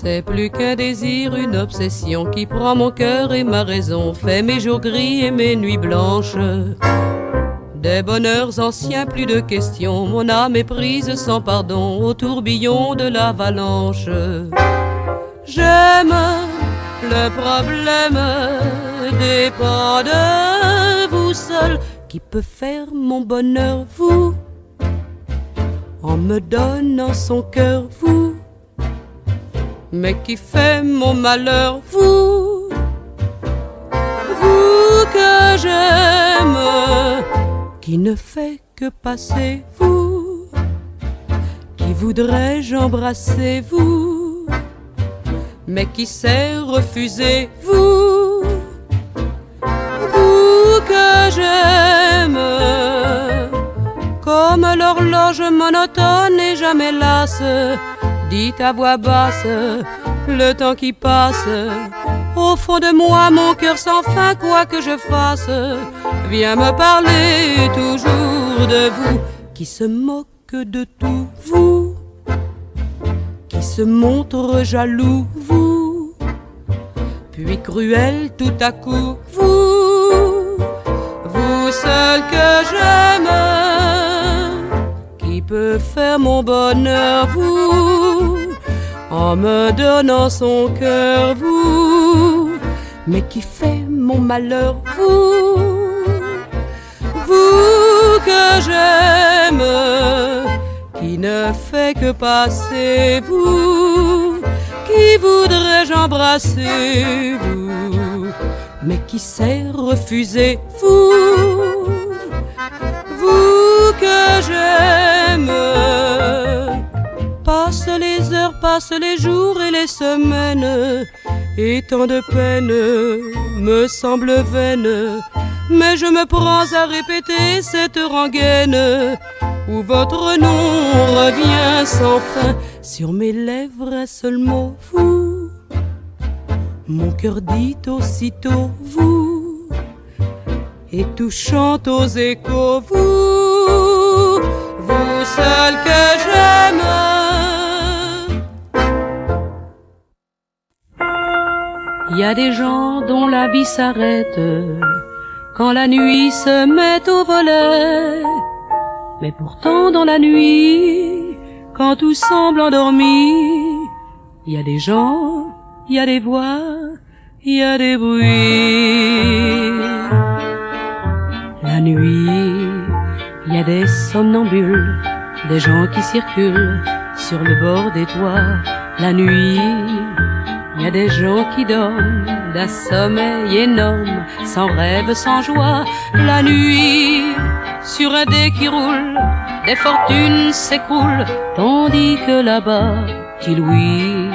C'est plus qu'un désir, une obsession qui prend mon cœur et ma raison, fait mes jours gris et mes nuits blanches. Des bonheurs anciens, plus de questions, mon âme est prise sans pardon au tourbillon de l'avalanche. J'aime, le problème dépend de vous seul. Qui peut faire mon bonheur, vous, en me donnant son cœur, vous. Mais qui fait mon malheur, vous, vous que j'aime, qui ne fait que passer, vous, qui voudrais-je embrasser, vous, mais qui sait refuser, vous, vous que j'aime, comme l'horloge monotone et jamais lasse, dit à voix basse le temps qui passe. Au fond de moi, mon cœur sans fin, quoi que je fasse, vient me parler toujours de vous, qui se moque de tout, vous, qui se montre jaloux, vous, puis cruel tout à coup, vous, vous seul que j'aime, qui peut faire mon bonheur, vous, en me donnant son cœur, vous, mais qui fait mon malheur, vous, vous que j'aime, qui ne fait que passer, vous, qui voudrais-je embrasser, vous, mais qui sait refuser, vous, vous que j'aime. Passent les heures, passent les jours et les semaines, et tant de peine me semble vaine, mais je me prends à répéter cette rengaine où votre nom revient sans fin. Sur mes lèvres un seul mot, vous, mon cœur dit aussitôt vous, et tout chante aux échos, vous, vous seul que j'aime. Il y a des gens dont la vie s'arrête quand la nuit se met au volet, mais pourtant dans la nuit, quand tout semble endormi, il y a des gens, il y a des voix, il y a des bruits. La nuit, il y a des somnambules, des gens qui circulent sur le bord des toits. La nuit, il y a des gens qui dorment d'un sommeil énorme, sans rêve, sans joie. La nuit, sur un dé qui roule, des fortunes s'écroulent, tandis que là-bas, petit Louis,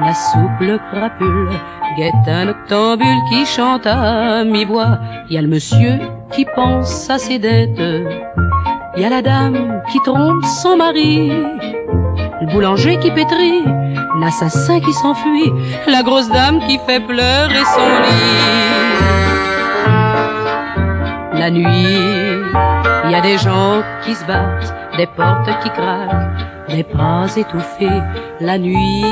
la souple crapule, guette un octambule qui chante à mi-voix. Il y a le monsieur qui pense à ses dettes, il y a la dame qui trompe son mari, le boulanger qui pétrit, l'assassin qui s'enfuit, la grosse dame qui fait pleurer son lit. La nuit, il y a des gens qui se battent, des portes qui craquent, des bras étouffés. La nuit,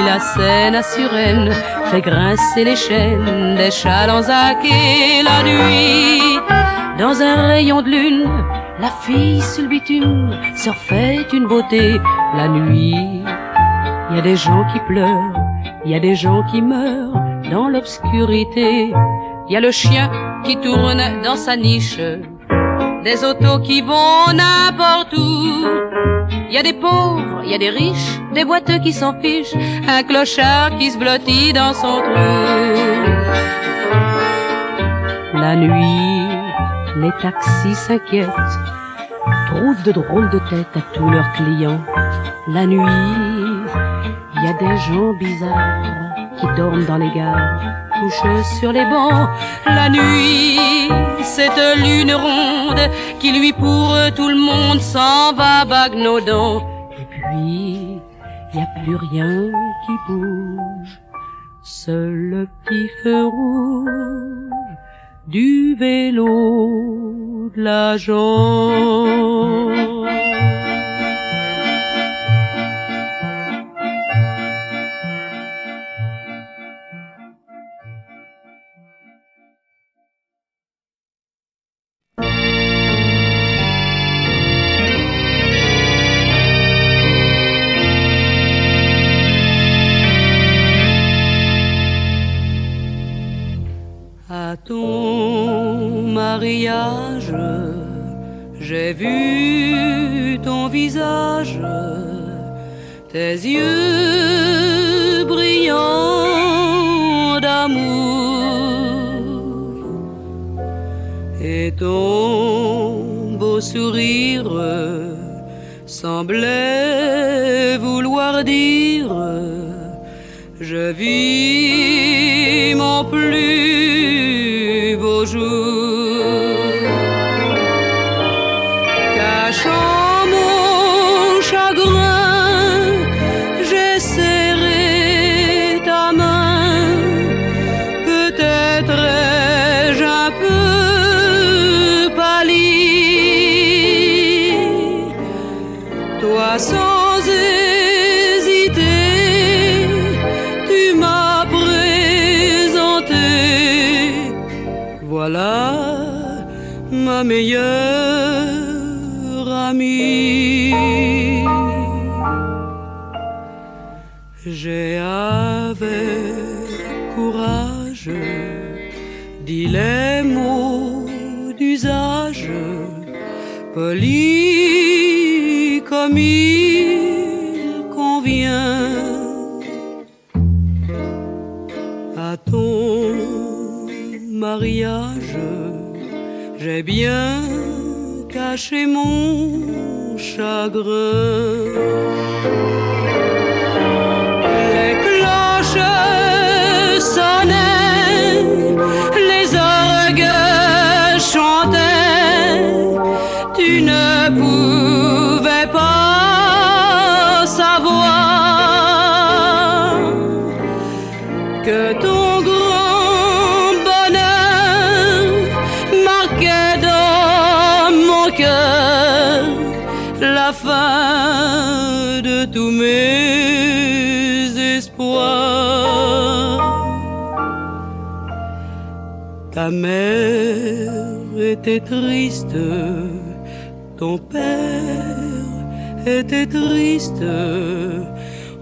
la Seine à Suresnes fait grincer les chaînes des Chalanzac. Et la nuit, dans un rayon de lune, la fille sur le bitume se refait une beauté. La nuit, il y a des gens qui pleurent, il y a des gens qui meurent dans l'obscurité. Il y a le chien qui tourne dans sa niche, des autos qui vont n'importe où. Il y a des pauvres, il y a des riches, des boiteux qui s'en fichent, un clochard qui se blottit dans son trou. La nuit, les taxis s'inquiètent, trouvent de drôles de têtes à tous leurs clients. La nuit, il y a des gens bizarres qui dorment dans les gares, couchent sur les bancs. La nuit, cette lune ronde qui lui pour tout le monde s'en va bagnaudant. Et puis, il n'y a plus rien qui bouge, seul le petit feu rouge du vélo de l'agent. mariage, j'ai vu ton visage, tes yeux brillants d'amour et ton beau sourire semblait vouloir dire: je vis mon plus beau jour. Cachant mon chagrin, j'ai serré ta main. Peut-être ai-je un peu pâli. Toi sans hésiter, tu m'as présenté. Voilà ma meilleure amie. J'ai avec courage dit les mots d'usage, polis comme il convient. À ton mariage, j'ai bien caché mon chagrin. Les cloches sonnaient, les orgues chantaient. Tu ne pouvais pas savoir que ton grand bonheur marquait dans mon cœur la fin de tous mes espoirs. Ta mère était triste, ton père était triste.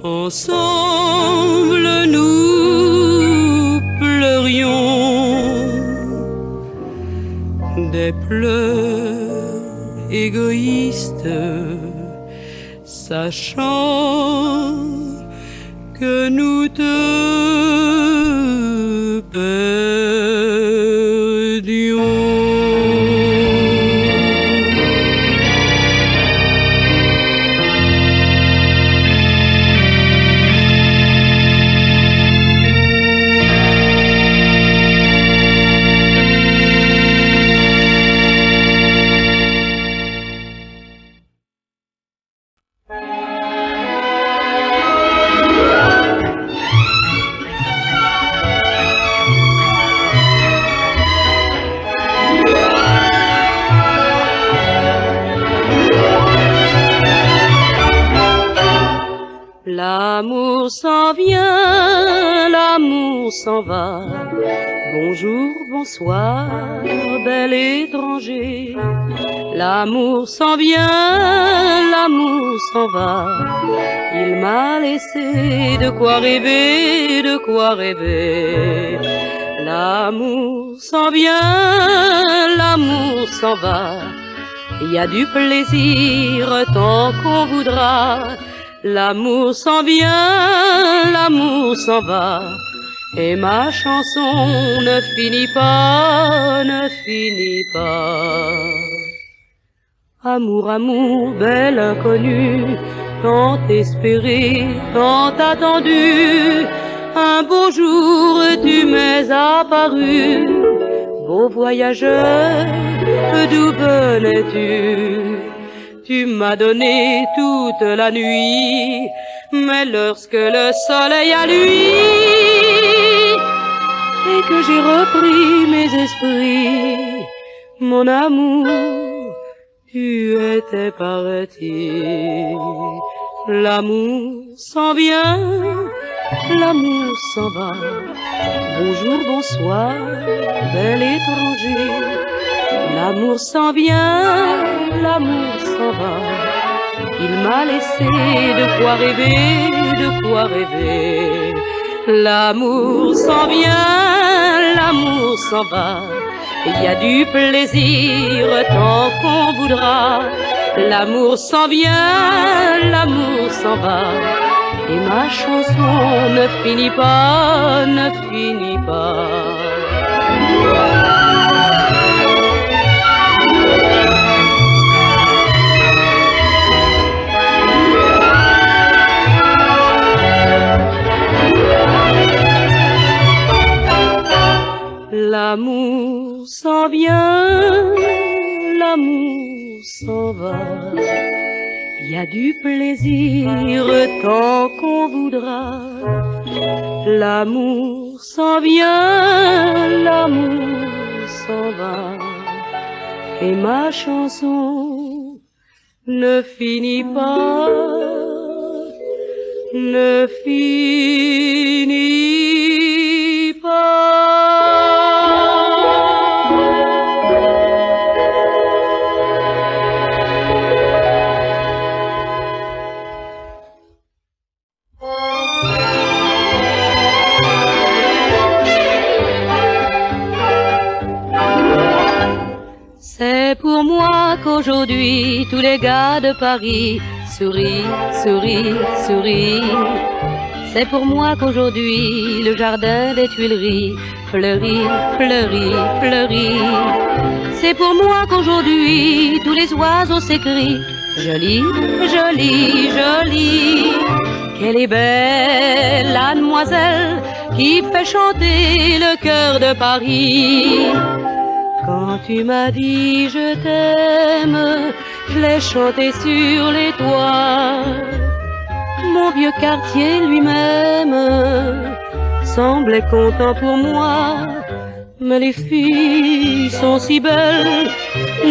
Ensemble nous pleurions des pleurs égoïstes, sachant que nous te perdions. L'amour s'en vient, l'amour s'en va. Bonjour, bonsoir, bel étranger. L'amour s'en vient, l'amour s'en va. Il m'a laissé de quoi rêver, de quoi rêver. L'amour s'en vient, l'amour s'en va. Il y a du plaisir tant qu'on voudra. L'amour s'en vient, l'amour s'en va, et ma chanson ne finit pas, ne finit pas. Amour, amour, bel inconnu, tant espéré, tant attendu, un beau jour tu m'es apparu. Beau voyageur, d'où venais-tu? Tu m'as donné toute la nuit, mais lorsque le soleil a lui et que j'ai repris mes esprits, mon amour, tu étais parti. L'amour s'en vient, l'amour s'en va. Bonjour, bonsoir, bel étranger. L'amour s'en vient, l'amour s'en va. Il m'a laissé de quoi rêver, de quoi rêver. L'amour s'en vient, l'amour s'en va. il y a du plaisir tant qu'on voudra. L'amour s'en vient, l'amour s'en va, et ma chanson ne finit pas, ne finit pas. L'amour s'en vient, l'amour s'en va, il y a du plaisir tant qu'on voudra. L'amour s'en vient, l'amour s'en va, et ma chanson ne finit pas, ne finit pas. C'est pour moi qu'aujourd'hui tous les gars de Paris sourient, sourient, sourient. C'est pour moi qu'aujourd'hui le jardin des Tuileries fleurit, fleurit, fleurit. C'est pour moi qu'aujourd'hui tous les oiseaux s'écrient jolie, jolie, jolie. Quelle est belle la demoiselle qui fait chanter le cœur de Paris. Quand tu m'as dit je t'aime, je l'ai chanté sur les toits. Mon vieux quartier lui-même semblait content pour moi. Mais les filles sont si belles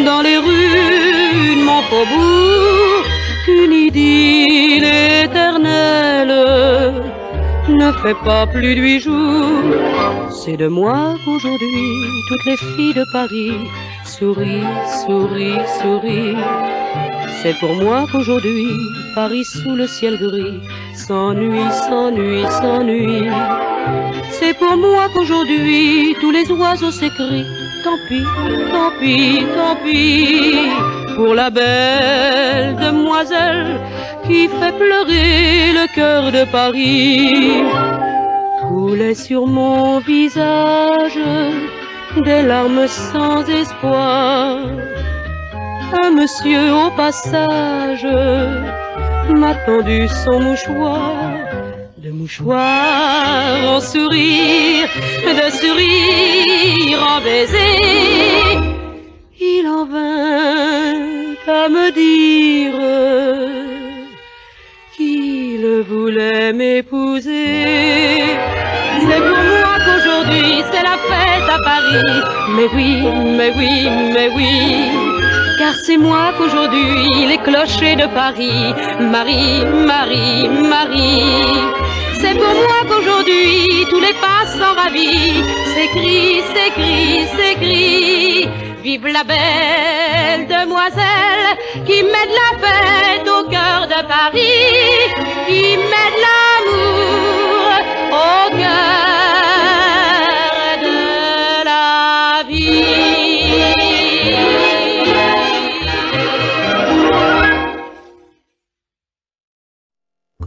dans les rues de mon faubourg qu'une idylle éternelle ne fait pas plus de 8 jours. C'est de moi qu'aujourd'hui toutes les filles de Paris sourient, sourient, sourient. C'est pour moi qu'aujourd'hui Paris sous le ciel gris s'ennuie, s'ennuie, s'ennuie. C'est pour moi qu'aujourd'hui tous les oiseaux s'écrient tant pis, tant pis, tant pis pour la belle demoiselle qui fait pleurer le cœur de Paris. Coulaient sur mon visage des larmes sans espoir. Un monsieur au passage m'a tendu son mouchoir, de mouchoir en sourire, de sourire en baiser. Il en vint à me dire qu'il voulait m'épouser. C'est pour moi qu'aujourd'hui c'est la fête à Paris. Mais oui, mais oui, mais oui, car c'est moi qu'aujourd'hui les clochers de Paris marient, marient, marient. C'est pour moi qu'aujourd'hui tous les passants ravis s'écrient, s'écrient, s'écrient. Vive la belle demoiselle qui met de la fête au cœur de Paris, qui met de l'amour au cœur de la vie.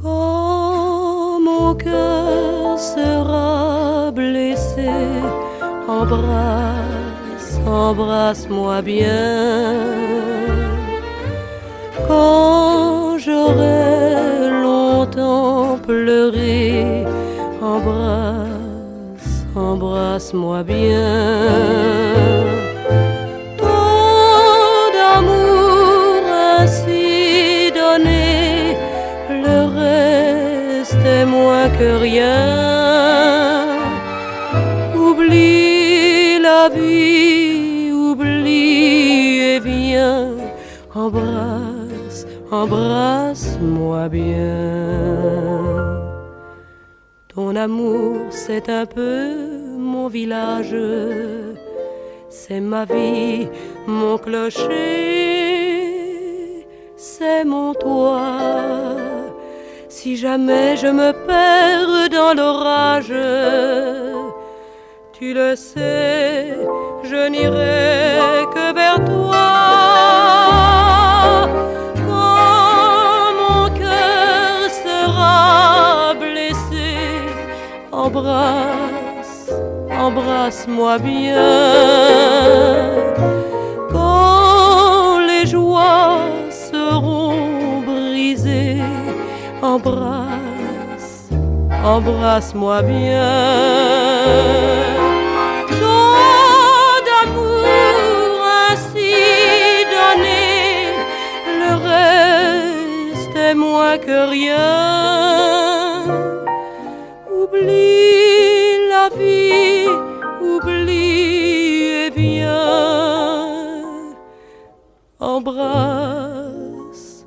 Quand mon cœur sera blessé, embrasse, embrasse-moi bien. Quand j'aurai longtemps pleuré, embrasse, embrasse-moi bien. Tant d'amour ainsi donné, le reste est moins que rien. Oublie la vie, oublie et viens, embrasse, embrasse-moi bien. Ton amour, c'est un peu mon village, c'est ma vie, mon clocher, c'est mon toit. Si jamais je me perds dans l'orage, tu le sais, je n'irai que vers toi. Quand mon cœur sera blessé, embrasse, embrasse-moi bien. Quand les joies seront brisées, embrasse, embrasse-moi bien. Tant d'amour ainsi donné, le reste est moins que rien. Oublie la vie, oublie et viens. Embrasse,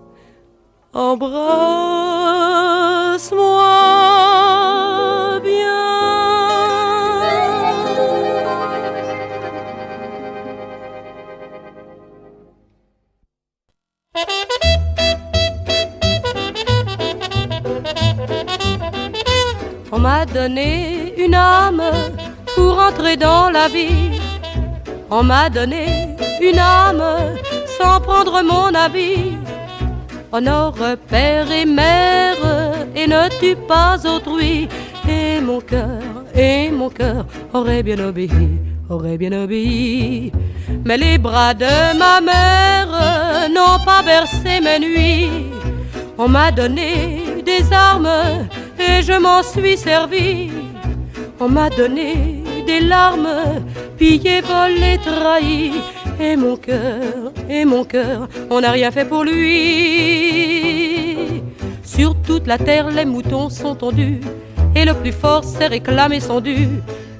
embrasse-moi bien. On m'a donné une âme pour entrer dans la vie. On m'a donné une âme sans prendre mon avis. Honore père et mère et ne tue pas autrui. Et mon cœur aurait bien obéi, aurait bien obéi. Mais les bras de ma mère n'ont pas bercé mes nuits. On m'a donné des armes et je m'en suis servi. On m'a donné des larmes, pillé, volé, trahi. Et mon cœur, on n'a rien fait pour lui. Sur toute la terre, les moutons sont tondus et le plus fort s'est réclamé son dû.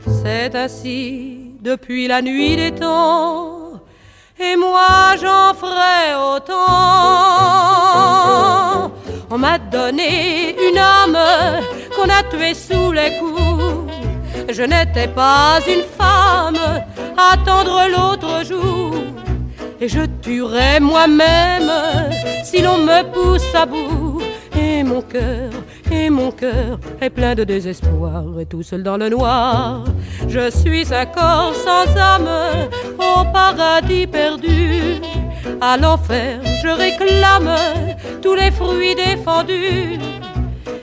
C'est ainsi depuis la nuit des temps, et moi j'en ferai autant. On m'a donné une âme qu'on a tuée sous les coups. Je n'étais pas une femme à attendre l'autre jour. Et je tuerai moi-même si l'on me pousse à bout. Et mon cœur est plein de désespoir et tout seul dans le noir. Je suis un corps sans âme au paradis perdu. À l'enfer je réclame tous les fruits défendus.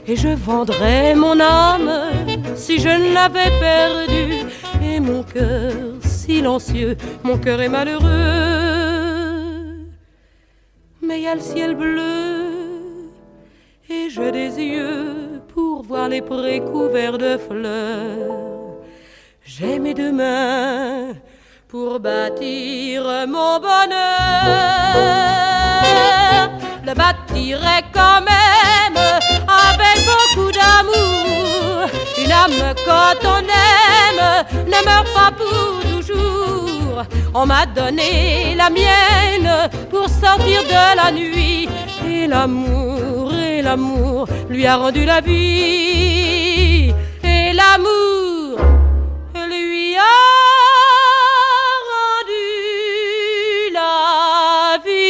Et je vendrais mon âme si je ne l'avais perdue. Et mon cœur silencieux, mon cœur est malheureux. Mais il y a le ciel bleu et j'ai des yeux pour voir les prés couverts de fleurs. J'ai mes deux mains pour bâtir mon bonheur. Le bâtirai quand même avec beaucoup d'amour. Une âme quand on aime ne meurt pas pour toujours. On m'a donné la mienne pour sortir de la nuit. Et l'amour lui a rendu la vie. Et l'amour lui a rendu la vie.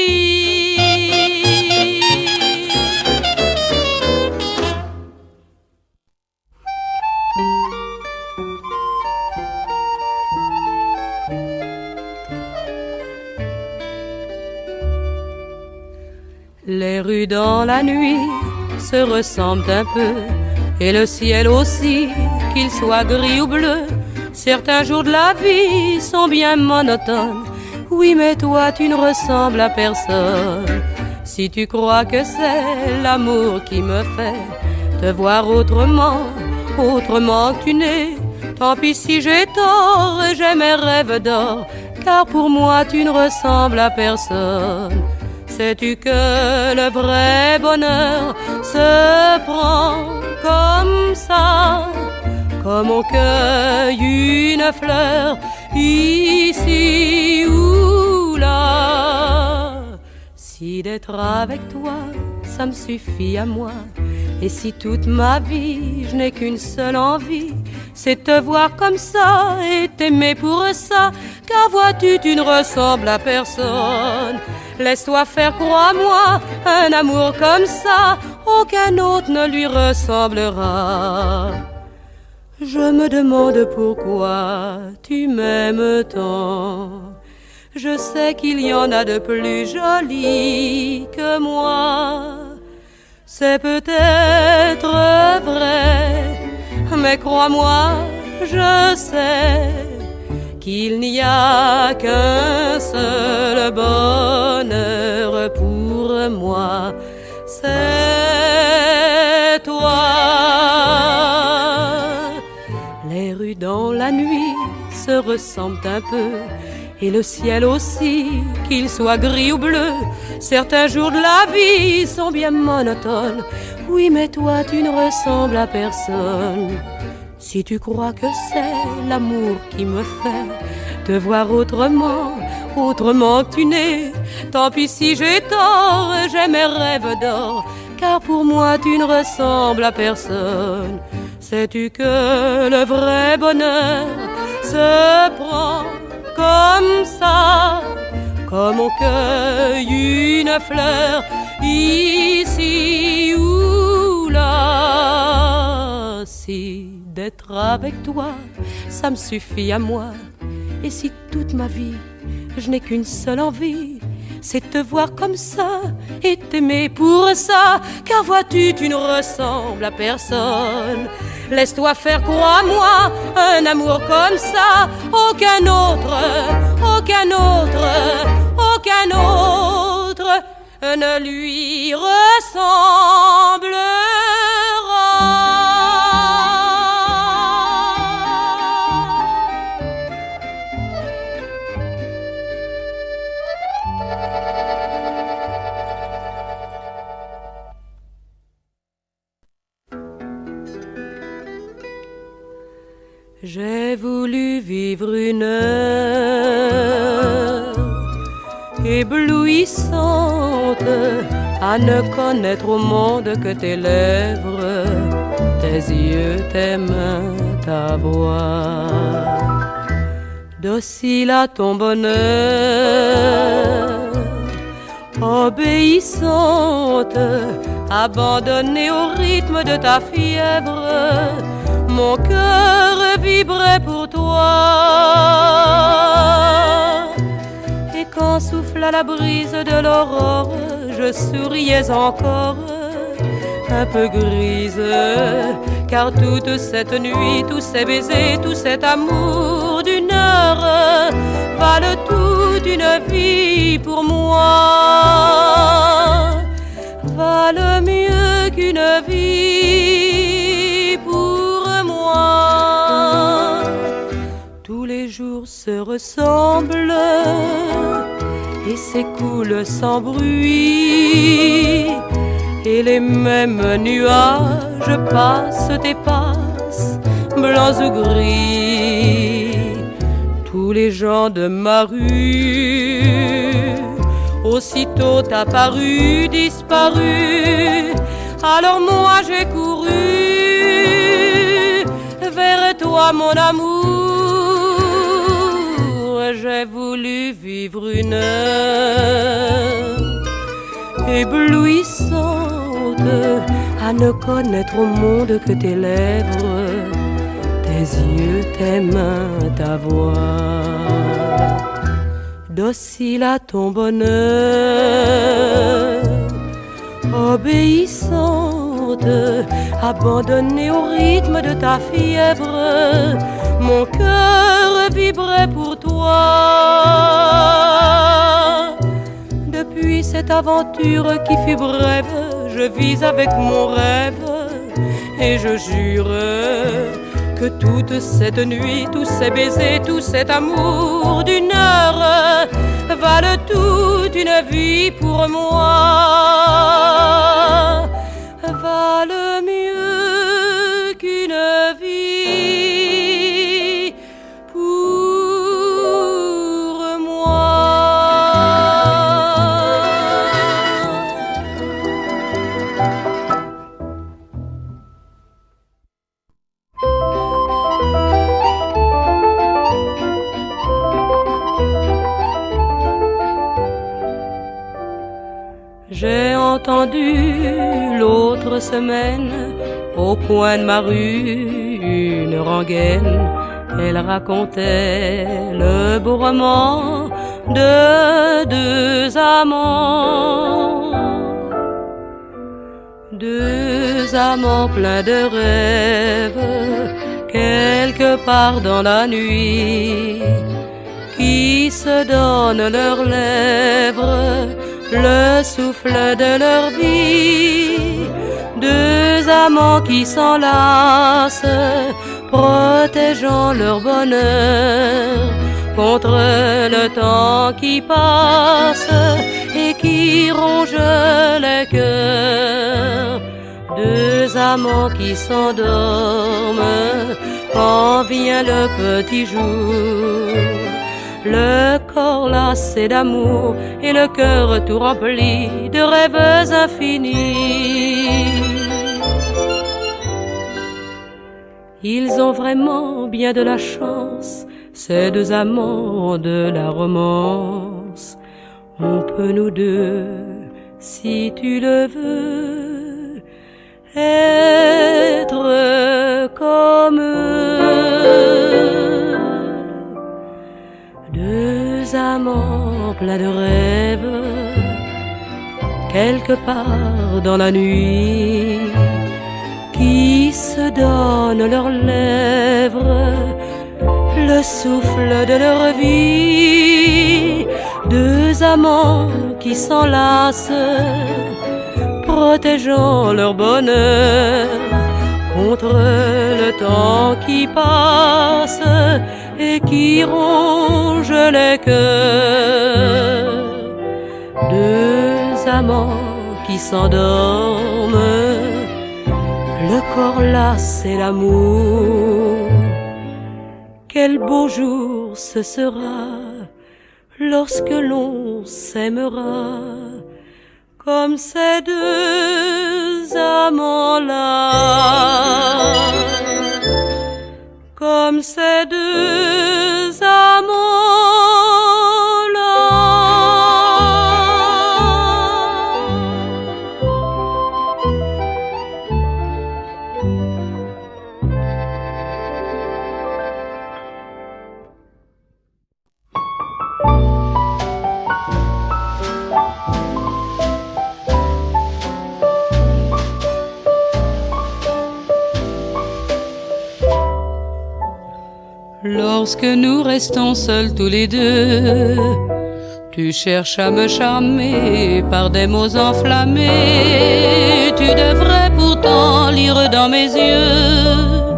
Les rues dans la nuit se ressemblent un peu, et le ciel aussi, qu'il soit gris ou bleu. Certains jours de la vie sont bien monotones. Oui, mais toi tu ne ressembles à personne. Si tu crois que c'est l'amour qui me fait te voir autrement, autrement que tu n'es, tant pis si j'ai tort et j'ai mes rêves d'or, car pour moi tu ne ressembles à personne. Sais-tu que le vrai bonheur se prend comme ça, comme on cueille une fleur, ici ou là. Si d'être avec toi, ça me suffit à moi. Et si toute ma vie, je n'ai qu'une seule envie, c'est te voir comme ça et t'aimer pour ça. Car vois-tu, tu ne ressembles à personne. Laisse-toi faire, crois-moi, un amour comme ça, aucun autre ne lui ressemblera. Je me demande pourquoi tu m'aimes tant. Je sais qu'il y en a de plus jolis que moi. C'est peut-être vrai, mais crois-moi, je sais qu'il n'y a qu'un seul bonheur pour moi. C'est toi. Les rues dans la nuit se ressemblent un peu, et le ciel aussi, qu'il soit gris ou bleu. Certains jours de la vie sont bien monotones. Oui, mais toi, tu ne ressembles à personne. Si tu crois que c'est l'amour qui me fait te voir autrement, autrement que tu n'es, tant pis si j'ai tort, j'ai mes rêves d'or, car pour moi, tu ne ressembles à personne. Sais-tu que le vrai bonheur se prend comme ça, comme on cueille une fleur, ici ou là. Si d'être avec toi, ça me suffit à moi, et si toute ma vie, je n'ai qu'une seule envie, c'est te voir comme ça et t'aimer pour ça. Car vois-tu, tu ne ressembles à personne. Laisse-toi faire, crois-moi, un amour comme ça, aucun autre, aucun autre, aucun autre ne lui ressemblera. J'ai voulu vivre une heure éblouissante, à ne connaître au monde que tes lèvres, tes yeux, tes mains, ta voix. Docile à ton bonheur, obéissante, abandonnée au rythme de ta fièvre, mon cœur vibrait pour toi. Et quand souffla la brise de l'aurore, je souriais encore, un peu grise, car toute cette nuit, tous ces baisers, tout cet amour d'une heure valent toute une vie pour moi, valent mieux qu'une vie pour moi. Tous les jours se ressemblent et s'écoulent sans bruit, et les mêmes nuages passent et passent, blancs ou gris. Tous les gens de ma rue, aussitôt apparus, disparus. Alors moi j'ai couru vers toi, mon amour. J'ai voulu vivre une heure éblouissante, à ne connaître au monde que tes lèvres, tes yeux, tes mains, ta voix. Docile à ton bonheur, obéissante, abandonnée au rythme de ta fièvre, mon cœur vibrait pour toi. Depuis cette aventure qui fut brève, je vis avec mon rêve, et je jure que toute cette nuit, tous ces baisers, tout cet amour d'une heure valent toute une vie pour moi, valent mieux qu'une vie pour moi. J'ai entendu l'autre semaine au coin de ma rue une rengaine, elle racontait le beau roman de deux amants. Deux amants pleins de rêves, quelque part dans la nuit, qui se donnent leurs lèvres, le souffle de leur vie. Deux amants qui s'enlacent, protégeant leur bonheur contre le temps qui passe et qui ronge les cœurs. Deux amants qui s'endorment quand vient le petit jour, le corps lassé d'amour et le cœur tout rempli de rêves infinis. Ils ont vraiment bien de la chance, ces deux amants de la romance. On peut nous deux, si tu le veux, être comme eux. Deux amants pleins de rêves, quelque part dans la nuit, qui se donnent leurs lèvres, le souffle de leur vie. Deux amants qui s'enlacent, protégeant leur bonheur contre le temps qui passe et qui ronge les cœurs. Deux amants qui s'endorment, le corps lassé l'amour. Quel beau jour ce sera lorsque l'on s'aimera comme ces deux amants-là, comme ces deux amants-là. Lorsque nous restons seuls tous les deux, tu cherches à me charmer par des mots enflammés. Tu devrais pourtant lire dans mes yeux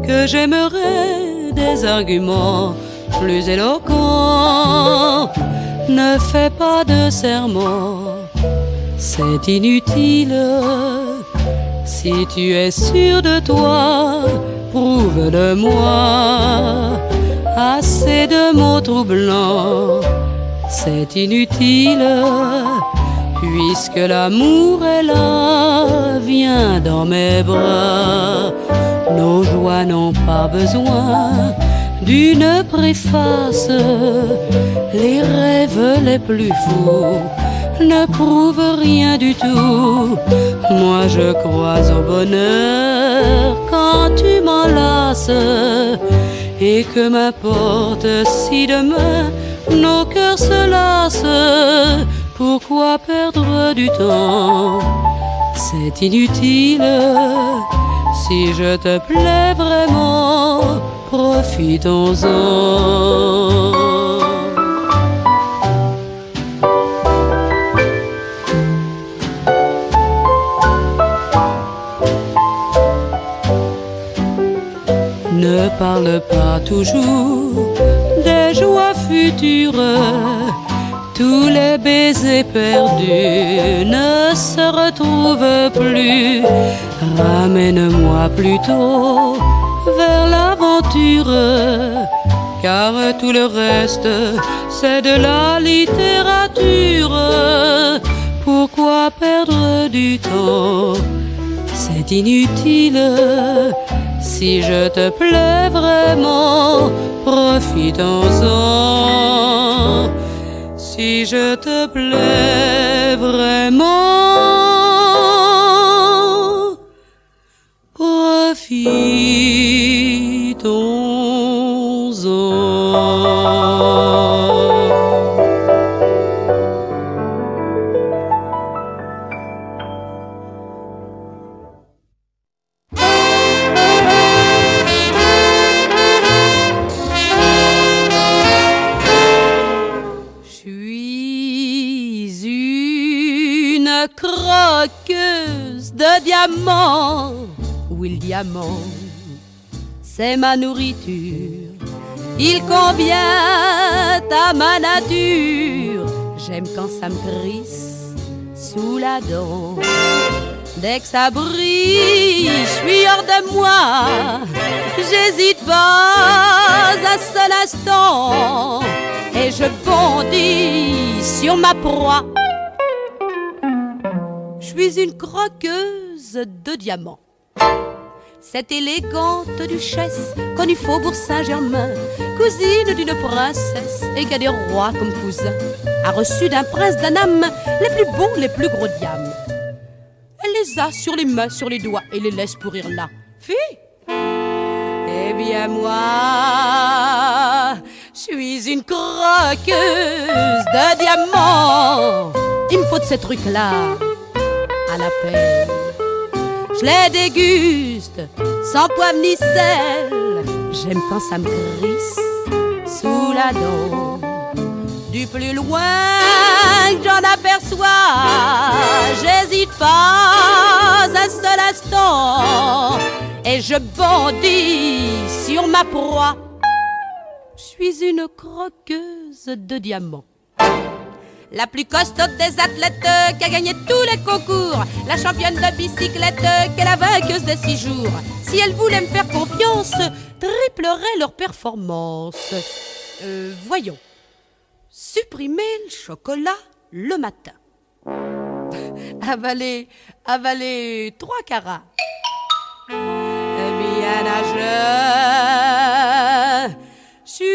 que j'aimerais des arguments plus éloquents. Ne fais pas de serment, c'est inutile. Si tu es sûr de toi, prouve-le-moi. Assez de mots troublants, c'est inutile. Puisque l'amour est là, viens dans mes bras. Nos joies n'ont pas besoin d'une préface. Les rêves les plus fous ne prouvent rien du tout. Moi je crois au bonheur quand tu m'enlaces. Et que m'importe si demain nos cœurs se lassent. Pourquoi perdre du temps? C'est inutile. Si je te plais vraiment, profitons-en. Ne parle pas toujours des joies futures. Tous les baisers perdus ne se retrouvent plus. Ramène-moi plutôt vers l'aventure, car tout le reste c'est de la littérature. Pourquoi perdre du temps? C'est inutile. Si je te plais vraiment, profitons-en. Si je te plais vraiment, profitons-en. une croqueuse de diamants. Oui, le diamant, c'est ma nourriture. Il convient à ma nature. J'aime quand ça me crisse sous la dent. Dès que ça brille, je suis hors de moi. J'hésite pas un seul instant et je bondis sur ma proie. Je suis une croqueuse de diamants. Cette élégante duchesse, connue Faubourg Saint-Germain, cousine d'une princesse et qui a des rois comme cousins, a reçu d'un prince d'Annam les plus beaux, les plus gros diamants. Elle les a sur les mains, sur les doigts et les laisse pourrir là. Fille, eh bien moi, je suis une croqueuse de diamants. Il me faut de ces trucs-là à la peine. Je les déguste sans poivre ni sel. J'aime quand ça me crisse sous la dent. Du plus loin que j'en aperçois, j'hésite pas un seul instant et je bondis sur ma proie. Je suis une croqueuse de diamants. La plus costaud des athlètes qui a gagné tous les concours, la championne de bicyclette qui est la vainqueuse des 6 jours. Si elle voulait me faire confiance, triplerait leur performance. Voyons, supprimer le chocolat le matin. Avaler 3 carats. Bien nageur, je suis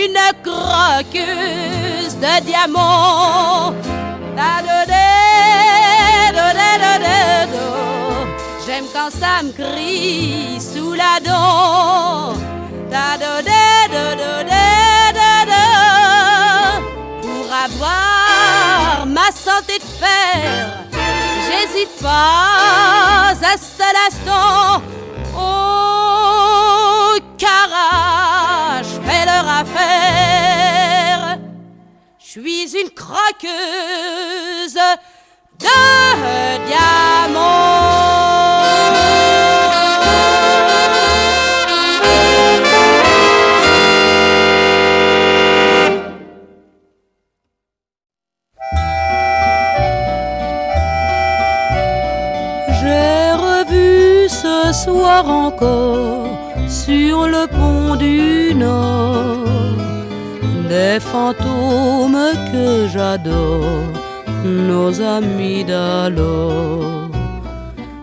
une croqueuse de diamants. J'aime quand ça me crie sous la dent. Pour avoir ma santé de fer, j'hésite pas un seul instant. Oh, Cara, je fais leur affaire. Je suis une croqueuse de diamants. Ce soir encore, sur le pont du Nord, des fantômes que j'adore, nos amis d'alors.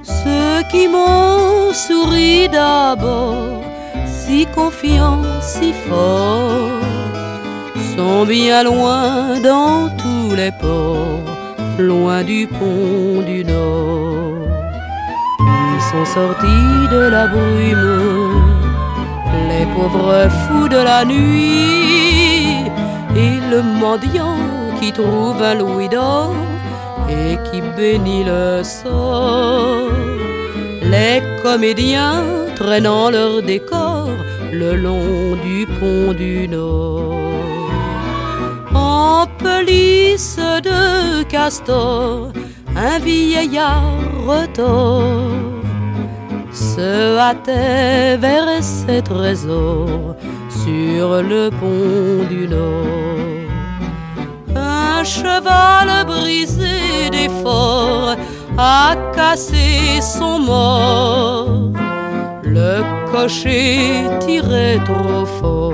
Ceux qui m'ont souri d'abord, si confiants, si forts, sont bien loin dans tous les ports, loin du pont du Nord. Sont sortis de la brume, les pauvres fous de la nuit, et le mendiant qui trouve un louis d'or et qui bénit le sort. Les comédiens traînant leur décor le long du pont du Nord. En pelisse de castor, un vieillard retors se hâtait vers ses trésors sur le pont du Nord. Un cheval brisé d'effort a cassé son mort. Le cocher tirait trop fort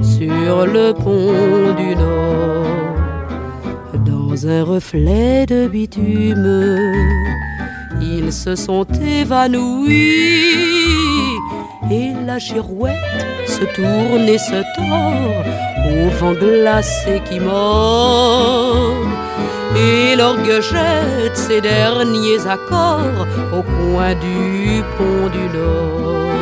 sur le pont du Nord. Dans un reflet de bitume, ils se sont évanouis et la girouette se tourne et se tord au vent glacé qui mord. Et l'orgue jette ses derniers accords au coin du pont du Nord.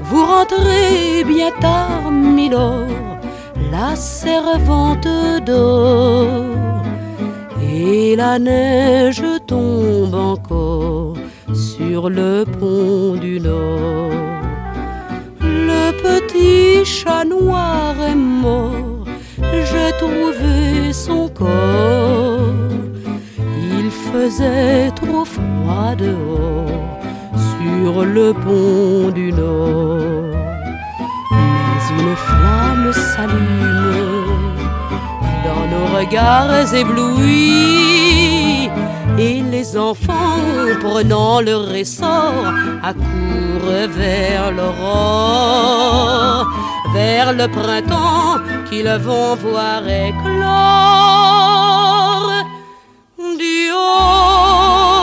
Vous rentrez bien tard, milord, la servante dort. Et la neige tombe encore sur le pont du Nord. Le petit chat noir est mort, j'ai trouvé faisait trop froid dehors sur le pont du Nord. Mais une flamme s'allume dans nos regards éblouis, et les enfants, prenant leur essor, accourent vers l'aurore, vers le printemps qu'ils vont voir éclore du haut